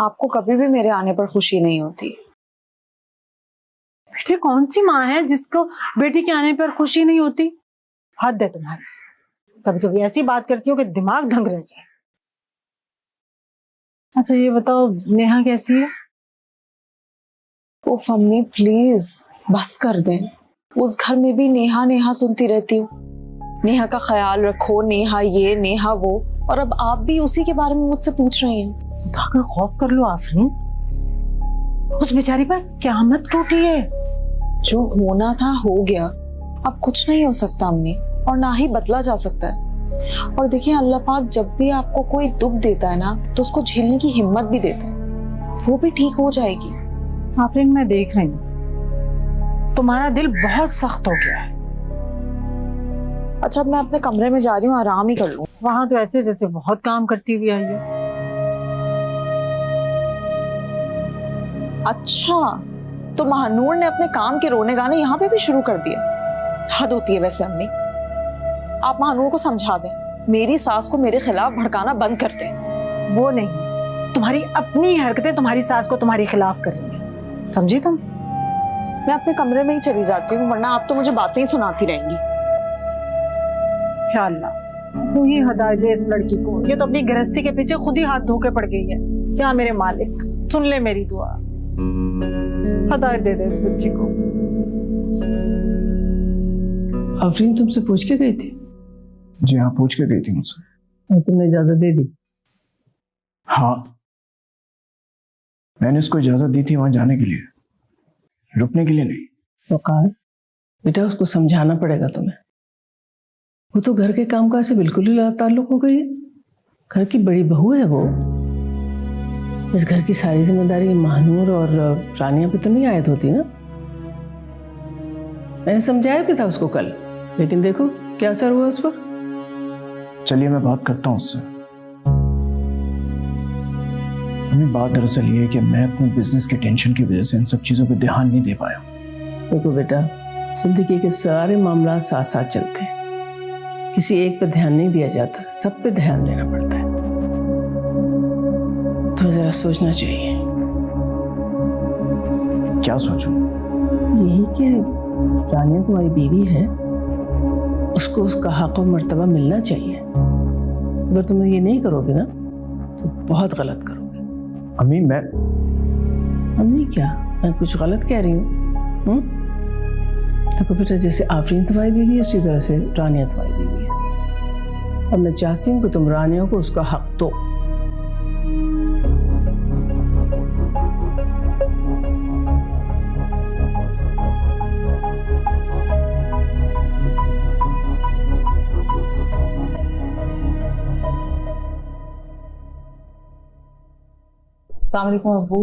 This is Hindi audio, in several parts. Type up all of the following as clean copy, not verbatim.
आपको कभी भी मेरे आने पर खुशी नहीं होती। बेटे कौन सी माँ है जिसको बेटी के आने पर खुशी नहीं होती? हद है तुम्हारी, कभी कभी ऐसी बात करती हो कि दिमाग दंग रह जाए। अच्छा ये बताओ, नेहा कैसी है? ओ मम्मी प्लीज बस कर दें। उस घर में भी नेहा नेहा सुनती रहती हूँ। नेहा का ख्याल रखो, नेहा ये नेहा वो, और अब आप भी उसी के बारे में मुझसे पूछ रही हैं। खुदा का खौफ कर लो आफरीन, उस बेचारी पर क़यामत टूटी है। जो होना था हो गया, अब कुछ नहीं हो सकता अम्मी, और ना ही बदला जा सकता है। और देखिए अल्लाह पाक जब भी आपको कोई दुख देता है ना, तो उसको झेलने की हिम्मत भी देता है, वो भी ठीक हो जाएगी। आफरीन मैं देख रही हूँ तुम्हारा दिल बहुत सख्त हो गया है। अच्छा अब मैं अपने कमरे में जा रही हूँ, आराम ही कर लूँ। वहां तो ऐसे जैसे बहुत काम करती हुई आई है। अच्छा तो महानूर ने अपने काम के रोने गाने यहाँ पे भी शुरू कर दिए। हद होती है वैसे अम्मी। आप महानूर को समझा दें, मेरी सास को मेरे खिलाफ भड़काना बंद कर दें। वो नहीं, तुम्हारी अपनी हरकतें तुम्हारी सास को तुम्हारी खिलाफ कर रही हैं, समझी तुम? मैं अपने कमरे में ही चली जाती हूँ, वरना आप तो मुझे बातें ही सुनाती रहेंगी। इंशाअल्लाह तू ही हिदायत दे इस लड़की को, ये तो अपनी गृहस्थी के पीछे खुद ही हाथ धो के पड़ गई है। क्या मेरे मालिक सुन ले मेरी दुआ, हिदायत दे दे इस बच्ची को। आफरीन तुमसे पूछ के गई थी? जी हाँ, पूछ के गई थी मुझसे। और तुमने इजाजत दे दी? हाँ, मैंने उसको इजाजत दी थी वहां जाने के लिए, रुकने के लिए नहीं। वकार बेटा उसको समझाना पड़ेगा तुम्हें। वो तो घर के कामकाज से बिल्कुल ही ताल्लुक हो गई है। घर की बड़ी बहू है वो। इस घर की सारी जिम्मेदारी महानूर और रानिया पे तो नहीं आयद होती ना। मैंने समझाया भी था उसको कल, लेकिन देखो क्या असर हुआ उस पर। चलिए मैं बात करता हूँ उससे। हमें बात दरअसल ये है कि मैं अपने बिजनेस की टेंशन की वजह से इन सब चीजों पर ध्यान नहीं दे पाया। देखो बेटा, जिंदगी के सारे मामला साथ साथ चलते हैं, किसी एक पे ध्यान नहीं दिया जाता, सब पे ध्यान देना पड़ता है। तो जरा सोचना चाहिए। क्या सोचूं? यही कि रानिया तुम्हारी बीवी है, उसको उसका हक और मर्तबा मिलना चाहिए। अगर तुम ये नहीं करोगे ना तो बहुत गलत करोगे। अम्मी अम्मी क्या, मैं कुछ गलत कह रही हूँ? देखो बेटा, जैसे आफरीन तुम्हारी बीवी है उसी तरह से रानिया तुम्हारी बीवी है। अब मैं चाहती हूँ कि तुम रानिया को उसका हक दो। अस्सलाम वालेकुम अब्बू।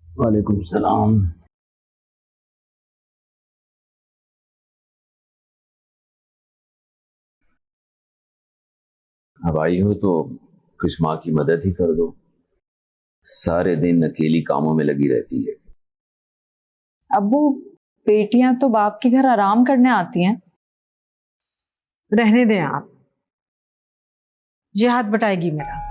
वालेकुम सलाम। अब आई हो तो कुछ माँ की मदद ही कर दो। सारे दिन अकेली कामों में लगी रहती है। अब्बू बेटियां तो बाप के घर आराम करने आती हैं। रहने दें आप, ये हाथ बटाएगी मेरा।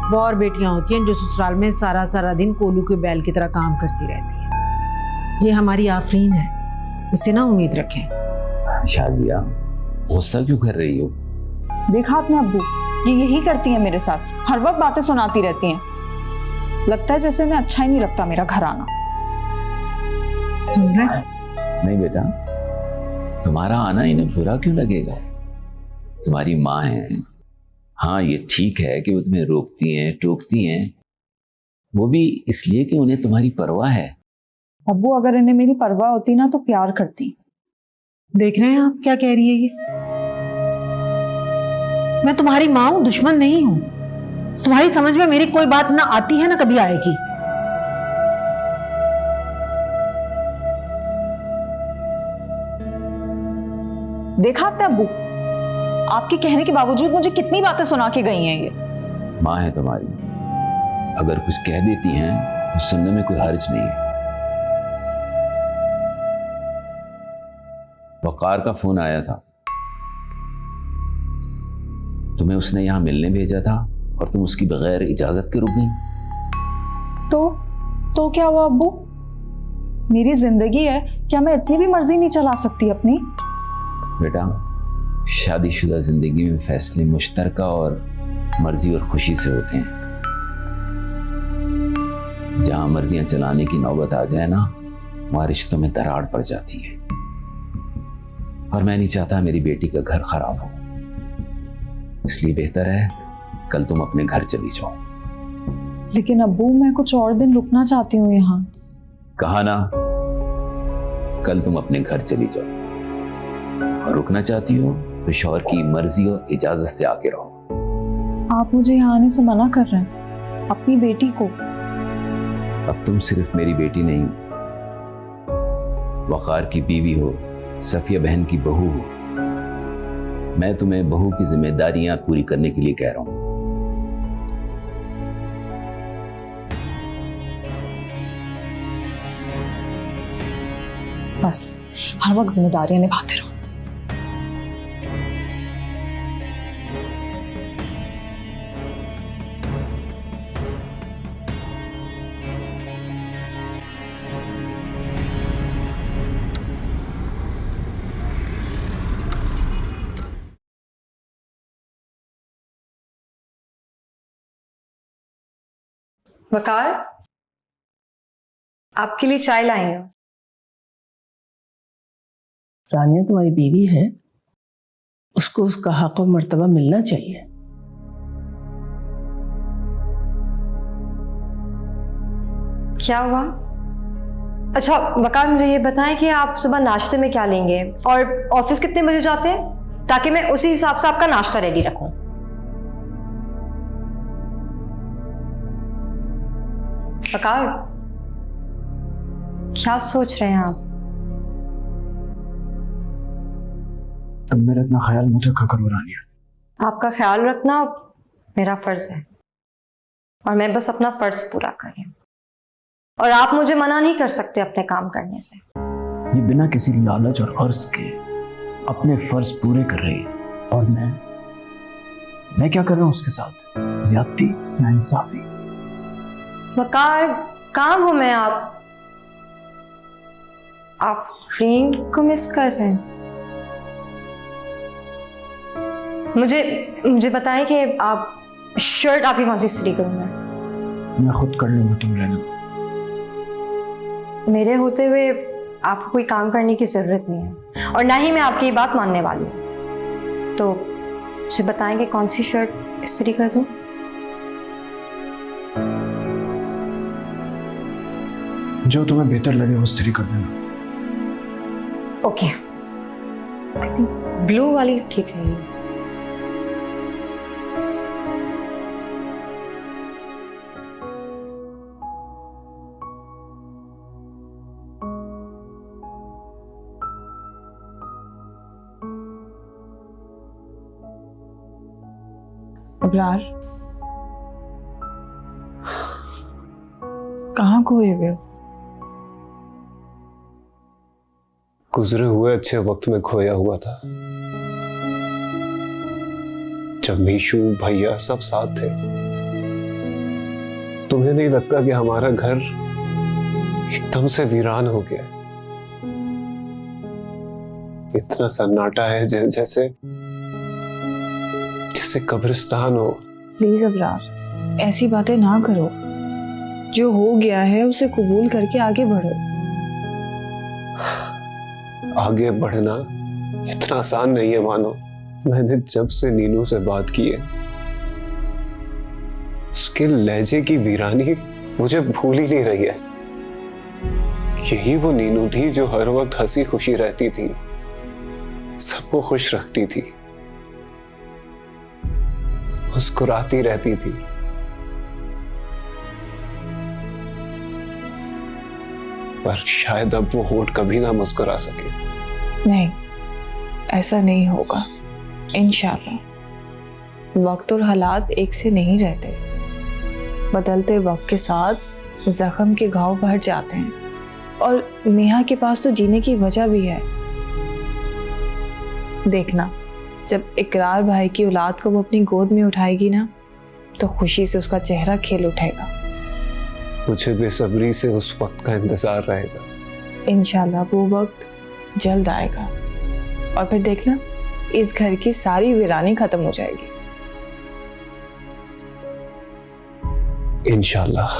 वो और बेटियां होती हैं जो ससुराल में सारा सारा दिन कोलू के बैल की तरह काम करती रहती हैं। ये हमारी आफरीन है, इससे ना उम्मीद रखें। शाजिया गुस्सा क्यों कर रही हो? देखा आपने अब्बू, ये यही करती हैं मेरे साथ, हर वक्त बातें सुनाती रहती हैं। लगता है जैसे मैं अच्छा ही नहीं लगता मेरा घर आना। सुन रहे? नहीं बेटा, तुम्हारा आना इन्हें बुरा क्यों लगेगा? तुम्हारी माँ है। हाँ ये ठीक है कि वो तुम्हें रोकती हैं टोकती हैं, वो भी इसलिए कि उन्हें तुम्हारी परवाह है। अब्बू अगर इन्हें मेरी परवाह होती ना तो प्यार करती। देख रहे हैं आप क्या कह रही है ये? मैं तुम्हारी माँ हूं, दुश्मन नहीं हूं। तुम्हारी समझ में मेरी कोई बात ना आती है ना कभी आएगी। देखा आपने अब्बू, आपके कहने के बावजूद मुझे कितनी बातें सुना के गई हैं ये। माँ है तुम्हारी, अगर कुछ कह देती हैं तो सुनने में कोई हर्ज नहीं है। वकार का फोन आया था, तुम्हें उसने यहां मिलने भेजा था और तुम उसकी बगैर इजाजत के रुक गई। तो क्या हुआ अब्बू? मेरी जिंदगी है, क्या मैं इतनी भी मर्जी नहीं चला सकती अपनी? बेटा, शादीशुदा जिंदगी में फैसले मुश्तरका और मर्जी और खुशी से होते हैं। जहां मर्जियां चलाने की नौबत आ जाए ना, वहां रिश्तों में दरार पड़ जाती है। और मैं नहीं चाहता मेरी बेटी का घर खराब हो, इसलिए बेहतर है कल तुम अपने घर चली जाओ। लेकिन अब्बू, मैं कुछ और दिन रुकना चाहती हूँ यहाँ। कहा ना, कल तुम अपने घर चली जाओ। और रुकना चाहती हो तो शौहर की मर्जी और इजाजत से आके रहो। आप मुझे यहाँ आने से मना कर रहे हैं, अपनी बेटी को। अब तुम सिर्फ मेरी बेटी नहीं हो, वकार की बीवी हो, सफिया बहन की बहू हो। मैं तुम्हें बहू की जिम्मेदारियां पूरी करने के लिए कह रहा हूं। बस हर वक्त जिम्मेदारियां निभाते रहो। वकार, आपके लिए चाय लाई हूं। रानिया तुम्हारी बीवी है, उसको उसका हक और मर्तबा मिलना चाहिए। क्या हुआ? अच्छा वकार, मुझे ये बताएं कि आप सुबह नाश्ते में क्या लेंगे और ऑफिस कितने बजे जाते हैं, ताकि मैं उसी हिसाब से आपका नाश्ता रेडी रखूं। वकार, क्या सोच रहे हैं आप? अब मेरा इतना ख्याल मत रखा करो रानिया। आपका ख्याल रखना मेरा फर्ज है और मैं बस अपना फर्ज पूरा कर रही हूं, और आप मुझे मना नहीं कर सकते अपने काम करने से। ये बिना किसी लालच और अर्ज के अपने फर्ज पूरे कर रही है, और मैं क्या कर रहा हूं उसके साथ? ज्यादती, नाइंसाफी। वकार, कहाँ हो मैं? आप फ्रेंड को मिस कर रहे हैं? मुझे बताएं कि आप शर्ट आपकी कौन सी इस्त्री करूं मैं खुद कर लूंगा, तुम रहना। मेरे होते हुए आपको कोई काम करने की जरूरत नहीं है, और ना ही मैं आपकी ये बात मानने वाली हूँ। तो मुझे बताएं कि कौन सी शर्ट इस्त्री कर दूं? जो तुम्हें बेहतर लगे वो इस्त्री कर देना। ओके, आई थिंक ब्लू वाली ठीक रहेगी। अबरार, कहाँ खोए हुए हो? गुजरे हुए अच्छे वक्त में खोया हुआ था, जब मीशू भैया सब साथ थे। तुम्हें नहीं लगता कि हमारा घर एकदम से वीरान हो गया? इतना सन्नाटा है जैसे कब्रिस्तान हो। प्लीज अबरार, ऐसी बातें ना करो। जो हो गया है उसे कबूल करके आगे बढ़ो। आगे बढ़ना इतना आसान नहीं है मानो। मैंने जब से नीनू से बात की है, उसके लहजे की वीरानी मुझे भूल ही नहीं रही है। यही वो नीनू थी जो हर वक्त हंसी खुशी रहती थी, सबको खुश रखती थी, मुस्कुराती रहती थी। पर शायद अब वो होठ कभी ना मुस्कुरा सके। नहीं, ऐसा नहीं होगा इंशाल्लाह। वक्त और हालात एक से नहीं रहते, बदलते वक्त के साथ जख्म के घाव भर जाते हैं। और नेहा के पास तो जीने की वजह भी है। देखना, जब इकरार भाई की औलाद को वो अपनी गोद में उठाएगी ना, तो खुशी से उसका चेहरा खिल उठेगा। मुझे बेसब्री से उस वक्त का इंतजार रहेगा। इंशाल्लाह वो वक्त जल्द आएगा और फिर देखना इस घर की सारी वीरानी खत्म हो जाएगी। इंशाल्लाह।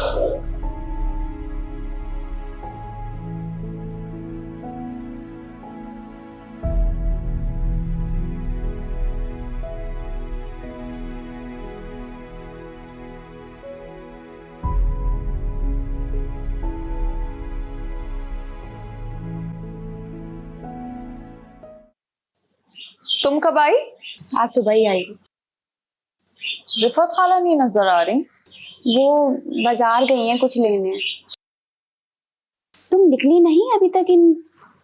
तुम कब आई? आज सुबह ही आई। रिफत खाला नहीं नजर आ रही। वो बाजार गई हैं कुछ लेने। तुम निकली नहीं अभी तक इन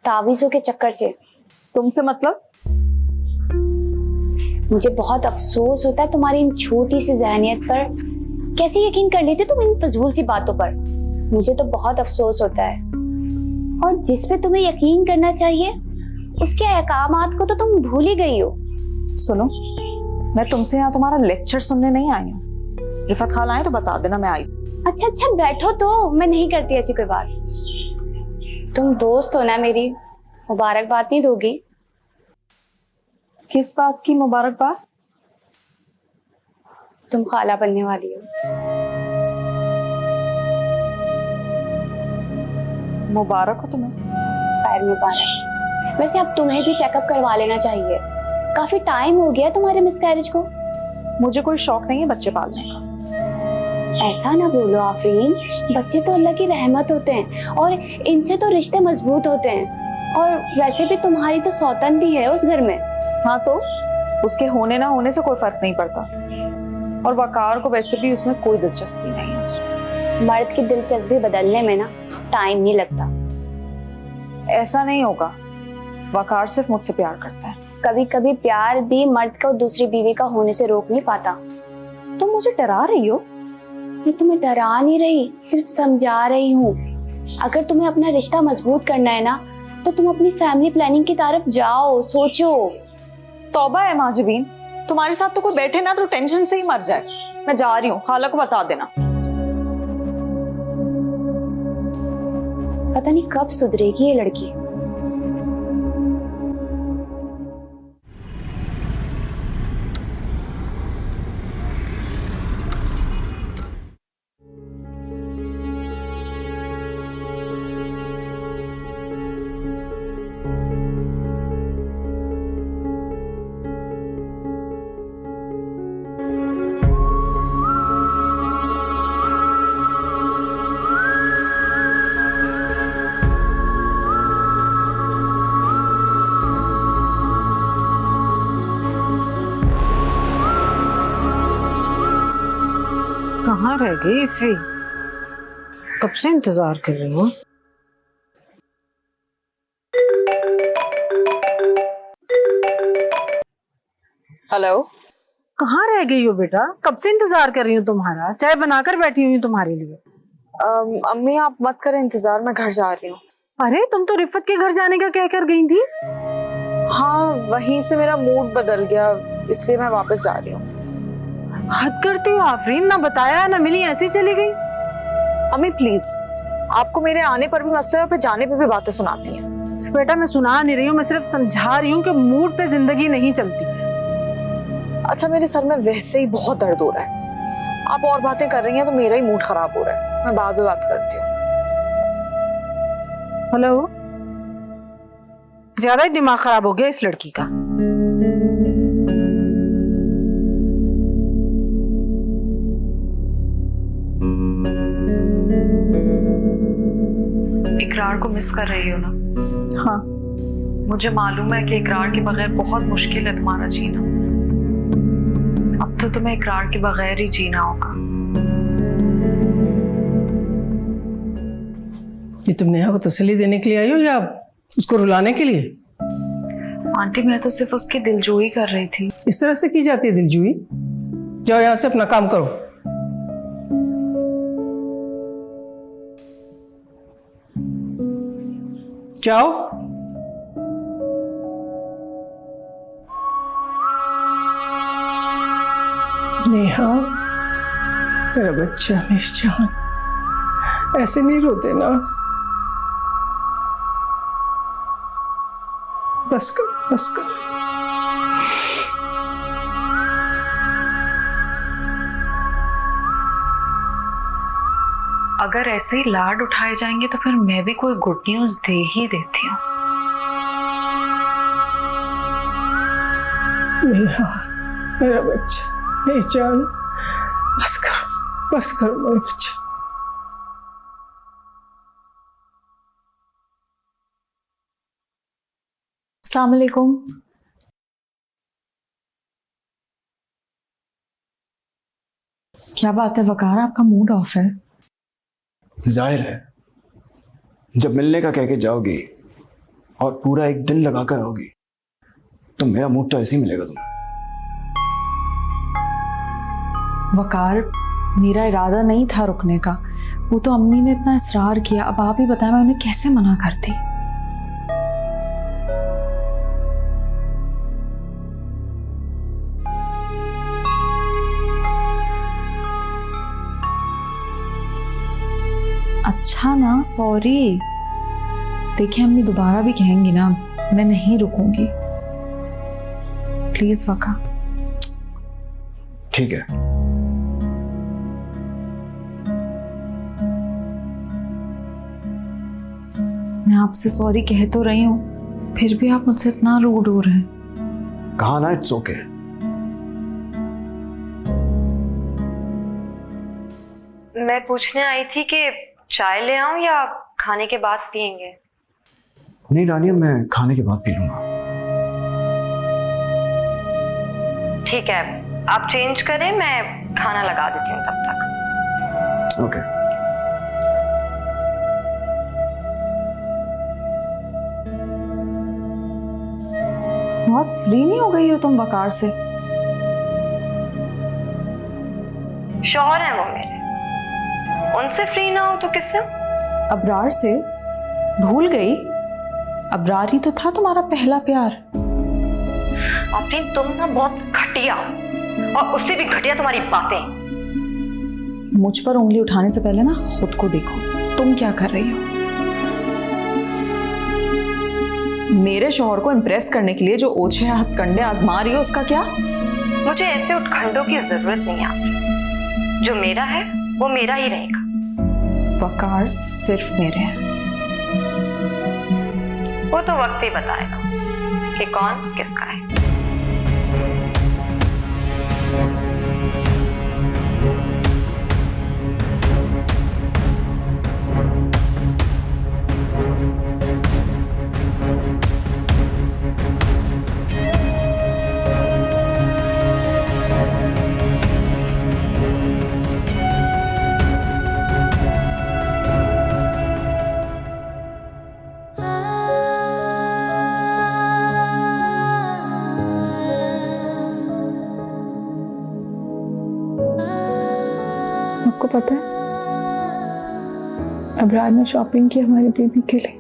तावीजों के चक्कर से? तुमसे मतलब? मुझे बहुत अफसोस होता है तुम्हारी इन छोटी सी जहनियत पर। कैसे यकीन कर लेते तुम इन फजूल सी बातों पर? मुझे तो बहुत अफसोस होता है। और जिस पे तुम्हें यकीन करना चाहिए उसके अहकामात को तो तुम भूल ही गई हो। सुनो, मैं तुमसे यहाँ तुम्हारा लेक्चर सुनने नहीं आई हूँ। रिफत खाला आए तो बता देना मैं आई। अच्छा अच्छा बैठो, तो मैं नहीं करती ऐसी कोई बात। तुम दोस्त हो ना मेरी, मुबारकबाद नहीं दोगी? किस बात की मुबारकबाद? तुम खाला बनने वाली हो। मुबारक हो तुम्हें। खैर मुबारक। वैसे अब तुम्हें भी चेकअप करवा लेना चाहिए। काफी टाइम हो गया तुम्हारे मिसकैरेज को। मुझे कोई शौक नहीं है बच्चे पालने का। ऐसा ना बोलो आफरीन, बच्चे तो अल्लाह की रहमत होते हैं और इनसे तो रिश्ते मजबूत होते हैं। और वैसे भी तुम्हारी तो सौतन भी है उस घर में। हाँ तो उसके होने ना होने से कोई फर्क नहीं पड़ता। और वकार को वैसे भी उसमें कोई दिलचस्पी नहीं है। मर्द की दिलचस्पी बदलने में ना टाइम नहीं लगता। ऐसा नहीं होगा, वकार सिर्फ मुझसे प्यार करता है। कभी कभी प्यार भी मर्द को दूसरी बीवी का होने से रोक नहीं पाता। तुम मुझे डरा रही हो? मैं तुम्हें डरा नहीं रही, सिर्फ समझा रही हूँ। अगर तुम्हें अपना रिश्ता मजबूत करना है ना तो तुम अपनी फैमिली प्लानिंग की तरफ जाओ, सोचो। तौबा है माजबीन, तुम्हारे साथ तो कोई बैठे ना तो टेंशन से ही मर जाए। मैं जा रही हूँ, खाला को बता देना। पता नहीं कब सुधरेगी ये लड़की। कहाँ रह गई इफ़ी? कब से इंतजार कर रही हूँ। हेलो। कहाँ रह गई हो बेटा? कब से इंतजार कर रही हूँ तुम्हारा। चाय बनाकर बैठी हुई हूँ तुम्हारे लिए। अम्मी आप मत करें इंतजार, मैं घर जा रही हूँ। अरे तुम तो रिफत के घर जाने का कहकर गई थी। हाँ वहीं से मेरा मूड बदल गया, इसलिए मैं वापस जा रही हूँ। हद करती हो आफरीन, ना बताया ना मिली, ऐसे ही चली गई। अम्मी प्लीज, आपको मेरे आने पर भी मसले और फिर जाने पर भी बातें सुनाती हैं। बेटा मैं सुना नहीं रही हूँ, मैं सिर्फ समझा रही हूँ कि मूड पे जिंदगी नहीं चलती। अच्छा मेरे सर में वैसे ही बहुत दर्द हो रहा है, आप और बातें कर रही हैं तो मेरा ही मूड खराब हो रहा है। मैं बाद में बात करती हूँ। हेलो, ज्यादा ही दिमाग खराब हो गया इस लड़की का। इकरार को मिस कर रही हो ना? हाँ मुझे मालूम है कि इकरार के बगैर बहुत मुश्किल है तुम्हारा जीना। अब तो तुम्हें इकरार के बगैर ही जीना होगा। ये तुम नेहा को तसल्ली देने के लिए आई हो या उसको रुलाने के लिए? आंटी मैं तो सिर्फ उसकी दिलजोई कर रही थी। इस तरह से की जाती है दिलजोई? जाओ यहाँ से अपना काम करो। जाओ। नेहा मेरा बच्चा मिर्जान, ऐसे नहीं रोते ना। बस कर, बस कर। अगर ऐसे ही लाड उठाए जाएंगे तो फिर मैं भी कोई गुड न्यूज दे ही देती हूँ। नेहा, मेरा बच्चा, मेरी जान, बस करो, बस करो मेरे बच्चे। अस्सलाम वालेकुम। क्या बात है वकार, आपका मूड ऑफ है? जाहिर है, जब मिलने का कह के जाओगी और पूरा एक दिन लगा कर आओगी तो मेरा मूड तो ऐसे ही मिलेगा तुम्हें। वकार, मेरा इरादा नहीं था रुकने का, वो तो अम्मी ने इतना इसरार किया। अब आप ही बताएं मैं उन्हें कैसे मना करती। अच्छा ना, सॉरी। देखिए अम्मी दोबारा भी कहेंगी ना, मैं नहीं रुकूंगी। प्लीज वका। ठीक है, मैं आपसे सॉरी कह तो रही हूँ, फिर भी आप मुझसे इतना रूड हो रहे हैं। कहा ना इट्स ओके। मैं पूछने आई थी कि चाय ले आऊं या खाने के बाद पियेंगे? नहीं रानिया, मैं खाने के बाद पी लूंगा। ठीक है, आप चेंज करें, मैं खाना लगा देती हूँ तब तक। ओके। बहुत फ्री नहीं हो गई हो तुम वकार से? शौहर है वो मेरे, उनसे फ्री ना हो तो किससे? अबरार से? भूल गई? अबरार ही तो था तुम्हारा पहला प्यार। अपनी तुम ना बहुत घटिया, और उससे भी घटिया तुम्हारी बातें। मुझ पर उंगली उठाने से पहले ना खुद को देखो, तुम क्या कर रही हो? मेरे शौहर को इम्प्रेस करने के लिए जो ओछे हथकंडे आजमा रही हो, उसका क्या? मुझे ऐसे उठखंडों की जरूरत नहीं है। जो मेरा है वो मेरा ही रहेगा। वकार सिर्फ मेरे हैं। वो तो वक्त ही बताएगा कि कौन किसका है। आपको पता है, अबरार ने शॉपिंग की हमारी बेबी के लिए।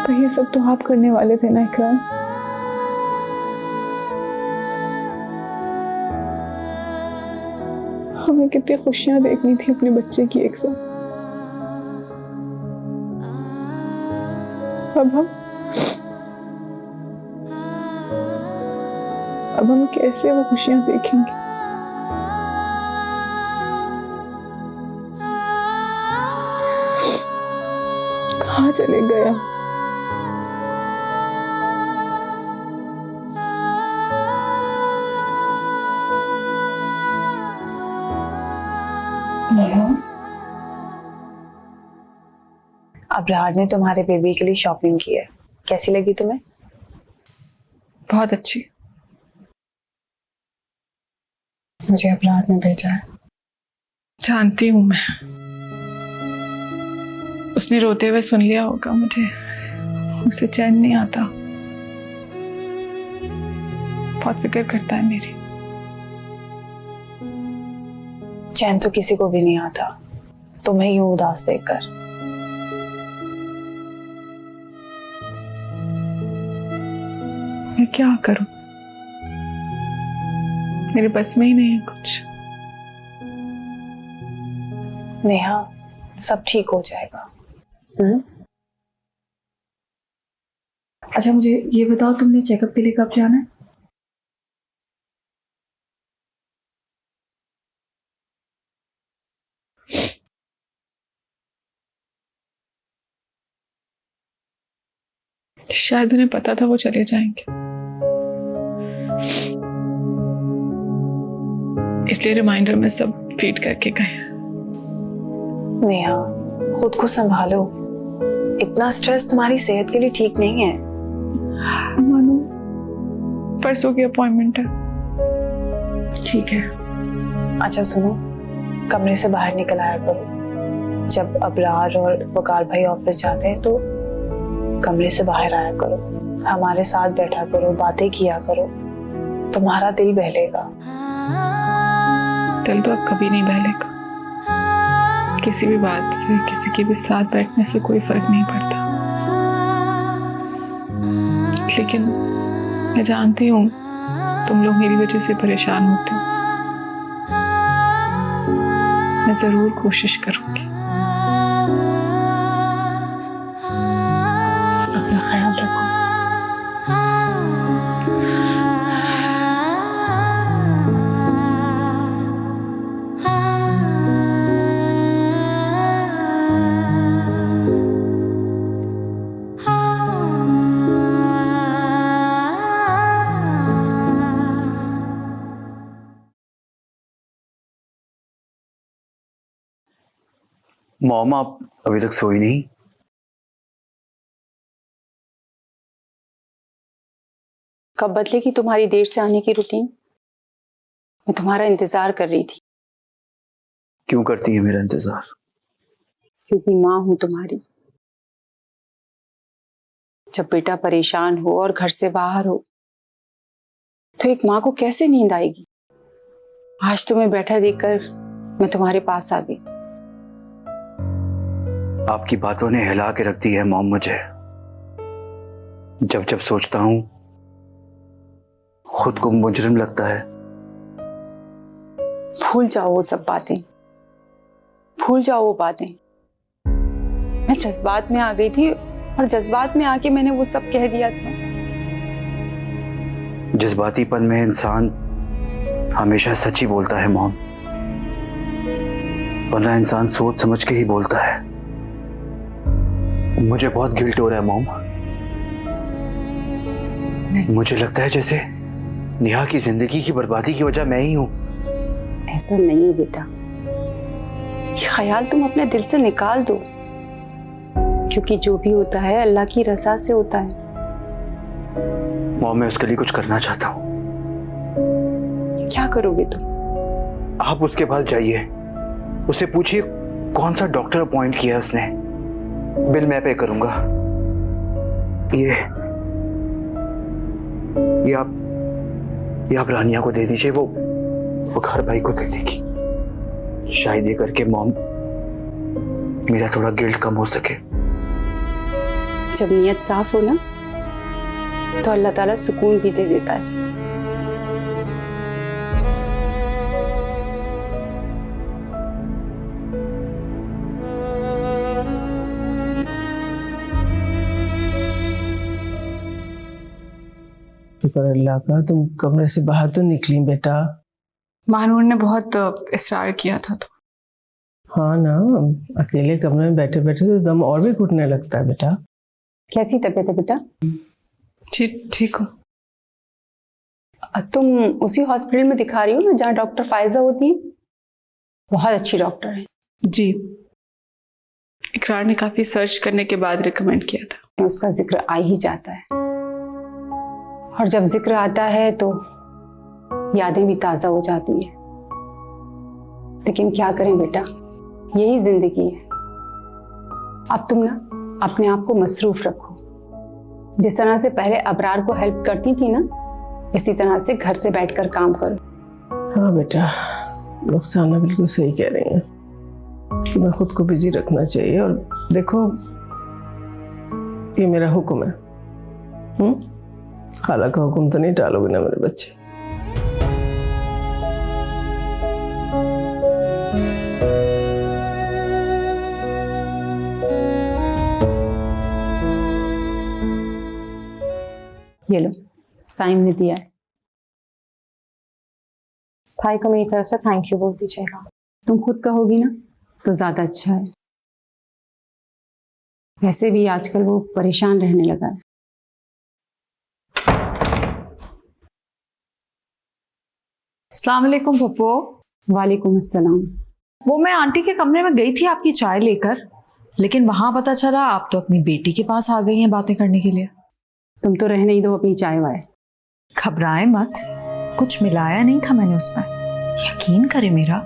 पर ये सब तो आप करने वाले थे ना इकराम। हमें कितनी खुशियां देखनी थी अपने बच्चे की एक साथ। अब हम कैसे वो खुशियां देखेंगे? कहाँ चले गया? अबरार ने तुम्हारे बेबी के लिए शॉपिंग की है, कैसी लगी तुम्हें? बहुत अच्छी। मुझे अबरार ने भेजा है। जानती हूँ मैं, उसने रोते हुए सुन लिया होगा मुझे। उसे चैन नहीं आता, बहुत फिक्र करता है मेरी। चैन तो किसी को भी नहीं आता, तुम्हें यूं उदास देखकर। क्या करूं? मेरे बस में ही नहीं है कुछ। नेहा, सब ठीक हो जाएगा। अच्छा मुझे ये बताओ, तुमने चेकअप के लिए कब जाना है? शायद उन्हें पता था वो चले जाएंगे, इसलिए रिमाइंडर में सब फीड करके गए। नेहा, खुद को संभालो, इतना स्ट्रेस तुम्हारी सेहत के लिए ठीक नहीं है। मानो परसों की अपॉइंटमेंट है। ठीक है। अच्छा सुनो, कमरे से बाहर निकल आया करो। जब अबरार और वकार भाई ऑफिस जाते हैं तो कमरे से बाहर आया करो, हमारे साथ बैठा करो, बातें किया करो, तुम्हारा दिल बहलेगा। दिल तो अब कभी नहीं बहलेगा। किसी भी बात से, किसी के भी साथ बैठने से कोई फर्क नहीं पड़ता। लेकिन मैं जानती हूँ तुम लोग मेरी वजह से परेशान होते हो। मैं जरूर कोशिश करूंगी। अपना ख्याल रखो। मॉम, आप अभी तक सोई नहीं? कब बदलेगी तुम्हारी देर से आने की रूटीन? मैं तुम्हारा इंतजार कर रही थी। क्यों करती है मेरा इंतजार? क्योंकि माँ हूं तुम्हारी। जब बेटा परेशान हो और घर से बाहर हो तो एक माँ को कैसे नींद आएगी? आज तुम्हें बैठा देखकर मैं तुम्हारे पास आ गई। आपकी बातों ने हिला के रख दी है मॉम मुझे। जब जब सोचता हूं खुद को मुजरिम लगता है। भूल जाओ वो सब बातें, भूल जाओ वो बातें। मैं जज्बात में आ गई थी और जज्बात में आके मैंने वो सब कह दिया था। जज्बातीपन में इंसान हमेशा सच ही बोलता है मॉम, वरना इंसान सोच समझ के ही बोलता है। मुझे बहुत गिल्ट हो रहा है मॉम। मुझे लगता है जैसे नेहा की जिंदगी की बर्बादी की वजह मैं ही हूं। ऐसा नहीं है बेटा, ये ख्याल तुम अपने दिल से निकाल दो, क्योंकि जो भी होता है अल्लाह की रज़ा से होता है। मॉम, मैं उसके लिए कुछ करना चाहता हूं। क्या करोगे तुम? आप उसके पास जाइए, उससे पूछिए कौन सा डॉक्टर अपॉइंट किया उसने। बिल मैं पे करूंगा। ये आप रानिया को दे दीजिए, वो घर भाई को दे देगी। शायद ये करके मॉम मेरा थोड़ा गिल्ट कम हो सके। जब नीयत साफ हो ना तो अल्लाह ताला सुकून भी दे देता है। शुक्र अल्लाह का, तुम कमरे से बाहर तो निकली बेटा। महानूर ने बहुत इसरार किया था तो। हाँ ना, अकेले कमरे में बैठे बैठे तो दम और भी घुटने लगता है बेटा। कैसी तबीयत है बेटा? ठीक हो? तुम उसी हॉस्पिटल में दिखा रही हो ना जहाँ डॉक्टर फायजा होती है? बहुत अच्छी डॉक्टर है जी। इकरार ने काफी सर्च करने के बाद रिकमेंड किया था। उसका जिक्र आ ही जाता है, और जब जिक्र आता है तो यादें भी ताजा हो जाती है। लेकिन क्या करें बेटा, यही जिंदगी है। अब तुम ना अपने आप को मसरूफ रखो। जिस तरह से पहले अबरार को हेल्प करती थी ना, इसी तरह से घर से बैठकर काम करो। हाँ बेटा, रुखसाना बिल्कुल सही कह रही है कि मैं खुद को बिजी रखना चाहिए। और देखो, ये मेरा हुक्म है। खाला का हुक्म तो नहीं टालोगे ना मेरे बच्चे? ये लो, साइम ने दिया है। भाई को मेरी तरफ से थैंक यू बोल दीजिएगा। तुम खुद कहोगी ना तो ज्यादा अच्छा है। वैसे भी आजकल वो परेशान रहने लगा है। अस्सलाम वालेकुम पप्पू। वालेकुम अस्सलाम। वो मैं आंटी के कमरे में गई थी आपकी चाय लेकर, लेकिन वहां पता चला आप तो अपनी बेटी के पास आ गई हैं बातें करने के लिए। तुम तो रहने ही दो अपनी चाय वाय। घबराए मत, कुछ मिलाया नहीं था मैंने उसमें, यकीन करे मेरा।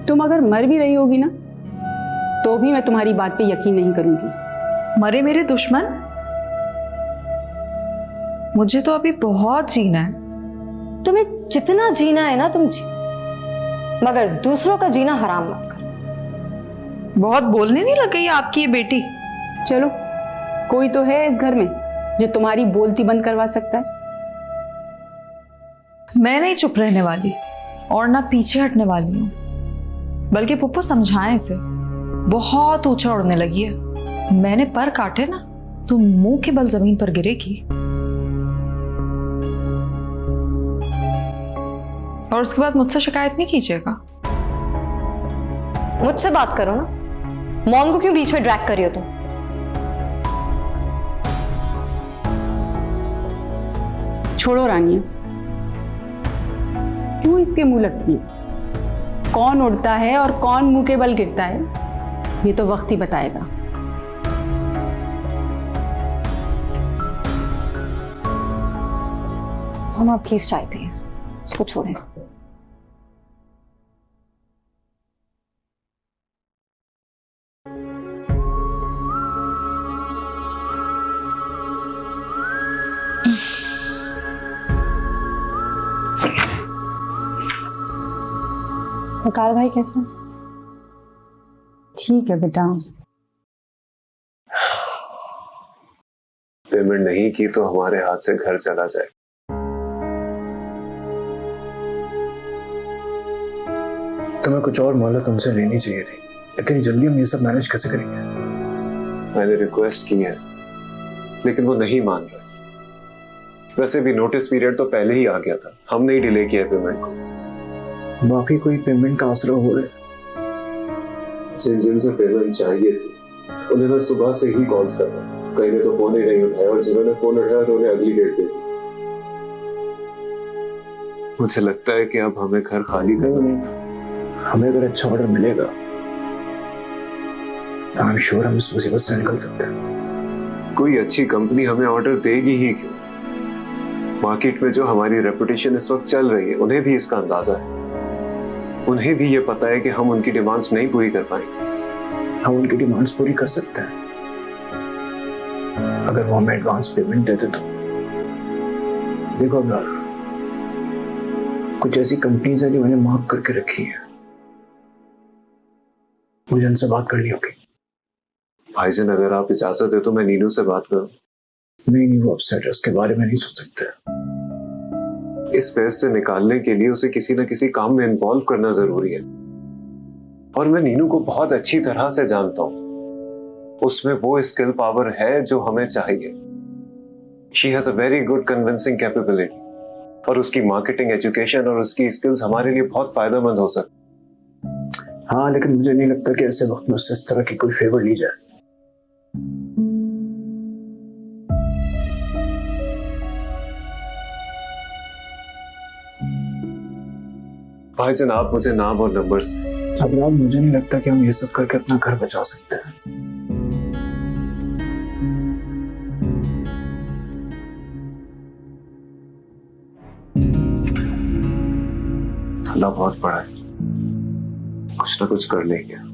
तुम अगर मर भी रही होगी ना तो भी मैं तुम्हारी बात पे यकीन नहीं करूंगी। मरे मेरे दुश्मन, मुझे तो अभी बहुत जीना है। तुम्हें जितना जीना है ना तुम जी, मगर दूसरों का जीना हराम मत करो। बहुत बोलने नहीं लग गई आपकी ये बेटी। चलो, कोई तो है इस घर में जो तुम्हारी बोलती बंद करवा सकता है। मैं नहीं चुप रहने वाली और ना पीछे हटने वाली हूँ, बल्कि पप्पू समझाएं इसे, बहुत ऊंचा उड़ने लगी है। मैंने पर काटे ना तो मुंह के बल जमीन पर गिरेगी। और उसके बाद मुझसे शिकायत नहीं कीजिएगा। मुझसे बात करो ना, मॉम को क्यों बीच में ड्रैग करी हो तुम? छोड़ो रानिया, क्यों इसके मुंह लगती है? कौन उड़ता है और कौन मुंह के बल गिरता है ये तो वक्त ही बताएगा। हम आप प्लीज चाय पिए, इसको छोड़ें। वकाल भाई कैसे? ठीक है बेटा। पेमेंट नहीं की तो हमारे हाथ से घर चला जाए। तुम्हें कुछ और मोहलत उनसे लेनी चाहिए थी। इतनी जल्दी हम ये सब मैनेज कैसे करेंगे? मैंने रिक्वेस्ट की है लेकिन वो नहीं मान रहे। वैसे भी नोटिस पीरियड तो पहले ही आ गया था, हमने ही डिले किया पेमेंट को। बाकी कोई पेमेंट का आसरा हो रहा? जिन जिन से पेमेंट चाहिए थी उन्हें मैं सुबह से ही कॉल्स कर रहा हूँ, कहीं ने तो फोन ही नहीं उठाया और जिन्होंने फोन उठाया तो उन्हें अगली डेट दे दी। मुझे लगता है कि अब हमें घर खाली करना। हमें अगर अच्छा ऑर्डर मिलेगा आई एम श्योर हम इस मुसीबत से निकल सकते हैं। कोई अच्छी कंपनी हमें ऑर्डर देगी ही क्यों? मार्केट में जो हमारी रेपुटेशन इस वक्त चल रही है उन्हें भी इसका अंदाजा है। उन्हें भी ये पता है कि हम उनकी डिमांड्स नहीं पूरी कर पाएंगे। हम उनकी डिमांड्स पूरी कर सकते हैं अगर वो हमें एडवांस पेमेंट देते तो। देखो अब्रार, कुछ ऐसी कंपनीज है जो मैंने मार्क करके रखी है, मुझे उनसे बात करनी होगी। भाईजान अगर आप इजाजत दे तो मैं नीनू से बात करूं। नहीं, वो अपसेट है, उसके बारे में नहीं सोच सकते। इस फेस से निकालने के लिए उसे किसी न किसी काम में इन्वॉल्व करना जरूरी है। और मैं नीनू को बहुत अच्छी तरह से जानता हूं, उसमें वो स्किल पावर है जो हमें चाहिए। She has a very good convincing capability और उसकी मार्केटिंग, एजुकेशन और उसकी स्किल्स हमारे लिए बहुत फायदेमंद हो सकती। हाँ, लेकिन मुझे नहीं लगता कि ऐसे वक्त में उससे इस तरह की कोई फेवर ली जाए। भाईजान आप मुझे नाम और नंबर्स। अब मुझे नहीं लगता कि हम ये सब करके अपना घर बचा सकते हैं। अल्लाह बहुत बड़ा है, कुछ ना कुछ कर लेंगे।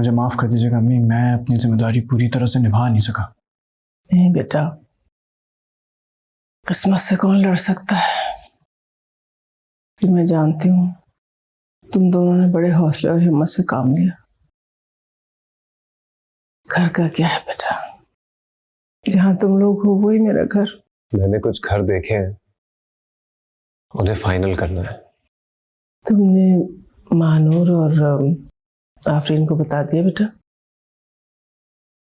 मुझे माफ कर दीजिएगा अम्मी, मैं अपनी जिम्मेदारी पूरी तरह से निभा नहीं सका। नहीं बेटा, किस्मत से कौन लड़ सकता है। फिर मैं जानती हूँ तुम दोनों ने बड़े हौसले और हिम्मत से काम लिया। घर का क्या है बेटा, जहां तुम लोग हो वही मेरा घर। मैंने कुछ घर देखे हैं, उन्हें फाइनल करना है। तुमने मानूर और आफरीन को बता दिया बेटा?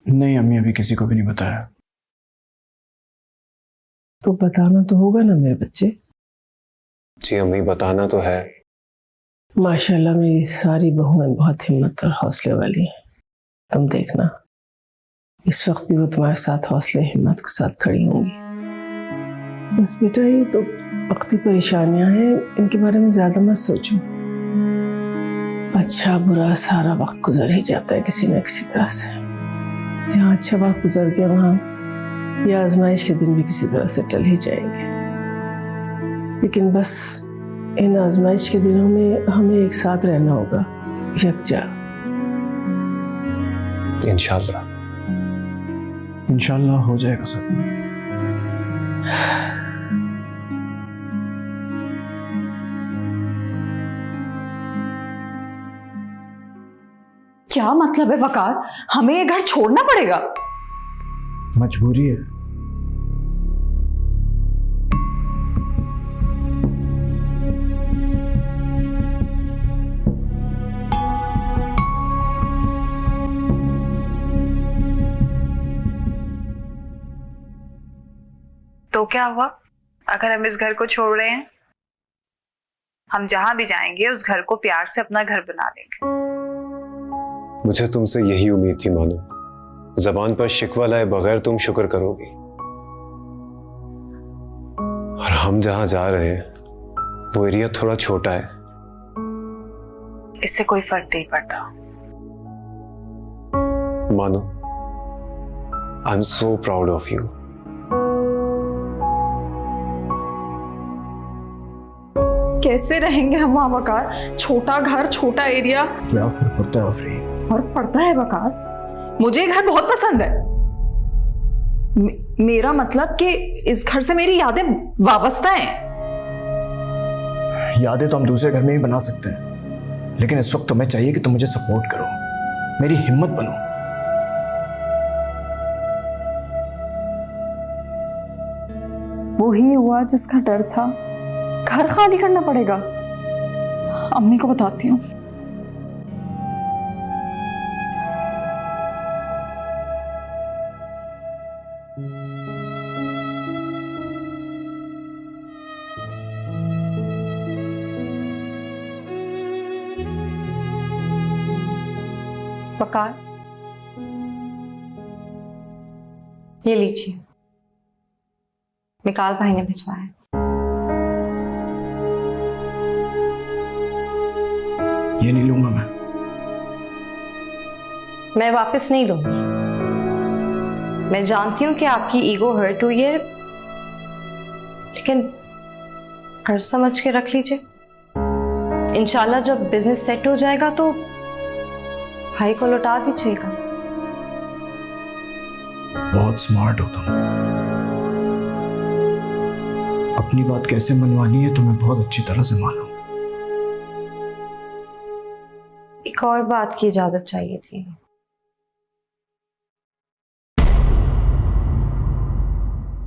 नहीं अम्मी, अभी किसी को भी नहीं बताया। तो बताना तो होगा ना मेरे बच्चे। जी अम्मी, बताना तो है। माशाल्लाह मेरी सारी बहुएं बहुत हिम्मत और हौसले वाली हैं। तुम देखना इस वक्त भी वो तुम्हारे साथ हौसले हिम्मत के साथ खड़ी होंगी। बस बेटा ये तो वक्ती परेशानियां हैं, इनके बारे में ज्यादा मत सोचो। अच्छा बुरा सारा वक्त गुजर ही जाता है किसी न किसी तरह से। जहाँ अच्छा वक्त गुजर गया वहाँ ये आजमाइश के दिन भी किसी तरह से टल ही जाएंगे। लेकिन बस इन आजमाइश के दिनों में हमें एक साथ रहना होगा, यकजा। इंशाल्लाह इंशाल्लाह हो जाएगा सब। क्या मतलब है वकार, हमें ये घर छोड़ना पड़ेगा? मजबूरी है। तो क्या हुआ अगर हम इस घर को छोड़ रहे हैं? हम जहां भी जाएंगे उस घर को प्यार से अपना घर बना लेंगे। मुझे तुमसे यही उम्मीद थी मानो। जबान पर शिकवा लाए बगैर तुम शुक्र करोगी। और हम जहां जा रहे हैं वो एरिया थोड़ा छोटा है। इससे कोई फर्क नहीं पड़ता। मानो, I am so proud of you. कैसे रहेंगे हम वहां वकार? छोटा घर, छोटा एरिया। क्या फर्क पड़ता है आफरीन? फर्क पड़ता है वकार, मुझे घर बहुत पसंद है। मेरा मतलब कि इस घर से मेरी यादें वाबस्ता हैं। यादें तो हम दूसरे घर में ही बना सकते हैं, लेकिन इस वक्त तुम्हें चाहिए कि तुम मुझे सपोर्ट करो, मेरी हिम्मत बनो। वो ही हुआ जिसका डर था। घर खाली करना पड़ेगा। अम्मी को बताती हूँ। वकार, ये लीजिए, मिकाल भाई ने भिजवाया। ये नहीं लूंगा मैं वापस नहीं लूंगी। मैं जानती हूं कि आपकी ईगो हर्ट हुई है, लेकिन घर समझ के रख लीजिए। इंशाल्लाह जब बिजनेस सेट हो जाएगा तो भाई को लौटा दीजिएगा। बहुत स्मार्ट हो तुम। अपनी बात कैसे मनवानी है तुम्हें बहुत अच्छी तरह से मालूम। एक और बात की इजाजत चाहिए थी।